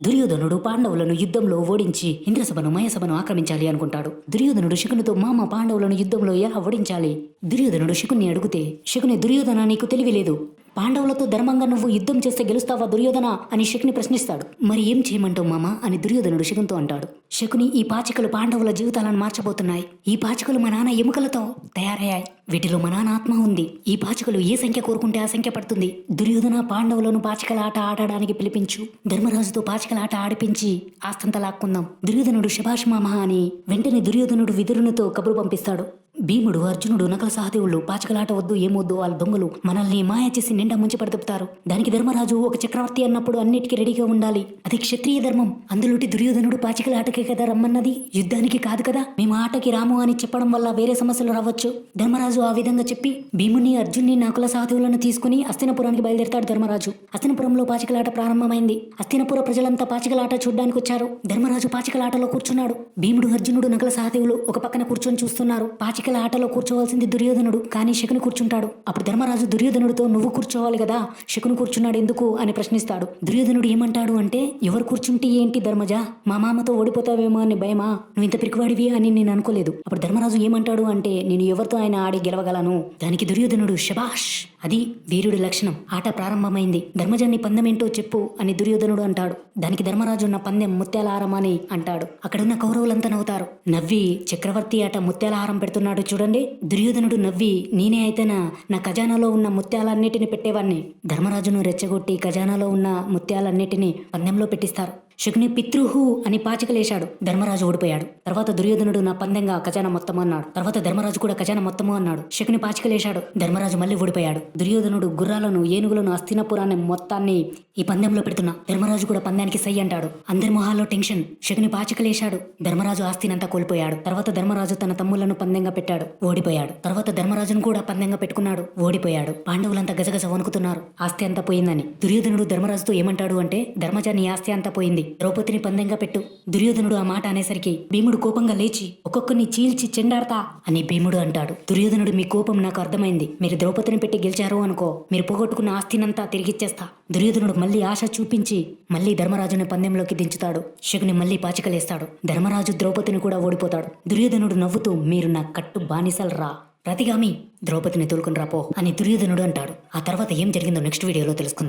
దుర్యోధనుడు పాండవులను యుద్ధంలో ఓడించి ఇంద్రసభను మయసభను ఆక్రమించాలి అనుకుంటాడు. దుర్యోధనుడు శకునితో మామ పాండవులను యుద్ధంలో ఎలా ఓడించాలి? దుర్యోధనుడు శకుని అడిగితే శకుని, దుర్యోధన నీకు తెలివి లేదు, పాండవులతో ధర్మంగా నువ్వు యుద్ధం చేస్తే గెలుస్తావా దుర్యోధన అని శకుని ప్రశ్నిస్తాడు. మరి ఏం చేయమంటావు మామ అని దుర్యోధనుడు శకునితో అంటాడు. శకుని, ఈ పాచికలు పాండవుల జీవితాలను మార్చబోతున్నాయి. ఈ పాచికలు మా నాన్న ఎముకలతో తయారయ్యాయి. వీటిలో మా నాన్న ఆత్మ ఉంది. ఈ పాచికలు ఏ సంఖ్య కోరుకుంటే ఆ సంఖ్య పడుతుంది. దుర్యోధన, పాండవులను పాచికల ఆట ఆడడానికి పిలిపించు. ధర్మరాజుతో పాచికల ఆట ఆడిపించి ఆస్తంతా లాక్కుందాం. దుర్యోధనుడు శభాష్ మామ అని వెంటనే దుర్యోధనుడు విదురునితో కబురు పంపిస్తాడు. భీముడు, అర్జునుడు, నకల సహదేవులు పాచికలాట వద్దు, ఏమొద్దు, వాళ్ళ దొంగలు మనల్ని మాయ చేసి నిండా ముంచి పడుతుపుతారు. దానికి ధర్మరాజు ఒక చక్రవర్తి అన్నప్పుడు అన్నిటికీ రెడీగా ఉండాలి. అది క్షత్రియ ధర్మం. అందులోటి దుర్యోధనుడు పాచికల ఆటకే కదా రమ్మన్నది, యుద్ధానికి కాదు కదా. మేము ఆటకి రాము అని చెప్పడం వల్ల వేరే సమస్యలు రావచ్చు. ధర్మరాజు ఆ విధంగా చెప్పి భీముని, అర్జున్ని, నకుల సహదేవులను తీసుకుని హస్తినపురానికి బయలుదేరతాడు ధర్మరాజు. హస్తినపురంలో పాచికలాట ప్రారంభమైంది. హస్తినపుర ప్రజలంతా పాచికలాట చూడ్డానికి వచ్చారు. ధర్మరాజు పాచికలాటలో కూర్చున్నాడు. భీముడు, అర్జునుడు, నకుల సహదేవులు ఒక పక్కన కూర్చొని చూస్తున్నారు. పాచికల ఆటలో కూర్చోవలసింది దుర్యోధనుడు, కానీ శకుని కూర్చుంటాడు. అప్పుడు ధర్మరాజు దుర్యోధనుడితో, నువ్వు కూర్చోవాలి కదా, శకుని కూర్చున్నాడు ఎందుకు అని ప్రశ్నిస్తాడు. దుర్యోధనుడు ఏమంటాడు అంటే, ఎవరు కూర్చుంటే ఏంటి ధర్మజ, మా మామతో ఓడిపోతావేమో అని భయమా, నువ్వు ఇంత పిరికివాడివి అని నేను అనుకోలేదు. అప్పుడు ధర్మరాజు ఏమంటాడు అంటే, నేను ఎవరితో ఆయన ఆడి గెలవగలను. దానికి దుర్యోధనుడు, శబాష్, అది వీరుడి లక్షణం. ఆట ప్రారంభమైంది. ధర్మజాన్ని పందెం ఏంటో చెప్పు అని దుర్యోధనుడు అంటాడు. దానికి ధర్మరాజు, ఉన్న పందెం ముత్యాలహారం అని అంటాడు. అక్కడున్న కౌరవులంతా నవ్వుతారు. నవ్వి, చక్రవర్తి ఆట ముత్యాలహారం పెడుతున్నాడు చూడండి. దుర్యోధనుడు నవ్వి, నేనే అయితేనా నా ఖజానాలో ఉన్న ముత్యాలన్నిటిని పెట్టేవాడిని. ధర్మరాజును రెచ్చగొట్టి ఖజానాలో ఉన్న ముత్యాలన్నిటిని పందెంలో పెట్టిస్తారు. శకుని పితృహు అని పాచికలేశాడు. ధర్మరాజు ఓడిపోయాడు. తర్వాత దుర్యోధనుడు, నా పందెంగా ఖజానా మొత్తము అన్నాడు. తర్వాత ధర్మరాజు కూడా ఖజానా మొత్తము అన్నాడు. శకుని పాచికలేశాడు. ధర్మరాజు మళ్ళీ ఓడిపోయాడు. దుర్యోధనుడు గుర్రాలను, ఏనుగులను, హస్తినపురాన్ని మొత్తాన్ని ఈ పందెంలో పెడుతున్నా. ధర్మరాజు కూడా పందానికి సై అంటాడు. అందరి మొహాల్లో టెన్షన్. శకుని పాచికలేశాడు. ధర్మరాజు ఆస్తినంతా కోల్పోయాడు. తర్వాత ధర్మరాజు తన తమ్ముళ్లను పందెంగా పెట్టాడు, ఓడిపోయాడు. తర్వాత ధర్మరాజును కూడా పందెంగా పెట్టుకున్నాడు, ఓడిపోయాడు. పాండవులంతా గజగజ వణుకుతున్నారు, ఆస్తి అంతా పోయిందని. దుర్యోధనుడు ధర్మరాజుతో ఏమంటాడు అంటే, ధర్మజ, నీ ఆస్తి అంతా పోయింది, ద్రౌపదిని పందెంగా పెట్టు. దుర్యోధనుడు ఆ మాట అనేసరికి భీముడు కోపంగా లేచి, ఒక్కొక్కరిని చీల్చి చెండాడతా అని భీముడు అంటాడు. దుర్యోధనుడు, మీ కోపం నాకు అర్థమైంది. మీరు ద్రౌపదిని పెట్టి గెలిచారు అనుకో, మీరు పోగొట్టుకున్న ఆస్తినంతా తిరిగిచ్చేస్తా. దుర్యోధనుడు మళ్ళీ ఆశ చూపించి మళ్ళీ ధర్మరాజుని పందెంలోకి దించుతాడు. శకుని మళ్ళీ పాచికలేస్తాడు. ధర్మరాజు ద్రౌపదిని కూడా ఓడిపోతాడు. దుర్యోధనుడు నవ్వుతూ, మీరు నా కట్టు బానిసలరా, ప్రతిగామి ద్రౌపదిని తోలుకుని రాపో అని దుర్యోధనుడు అంటాడు. ఆ తర్వాత ఏం జరిగిందో నెక్స్ట్ వీడియోలో తెలుసుకుందాం.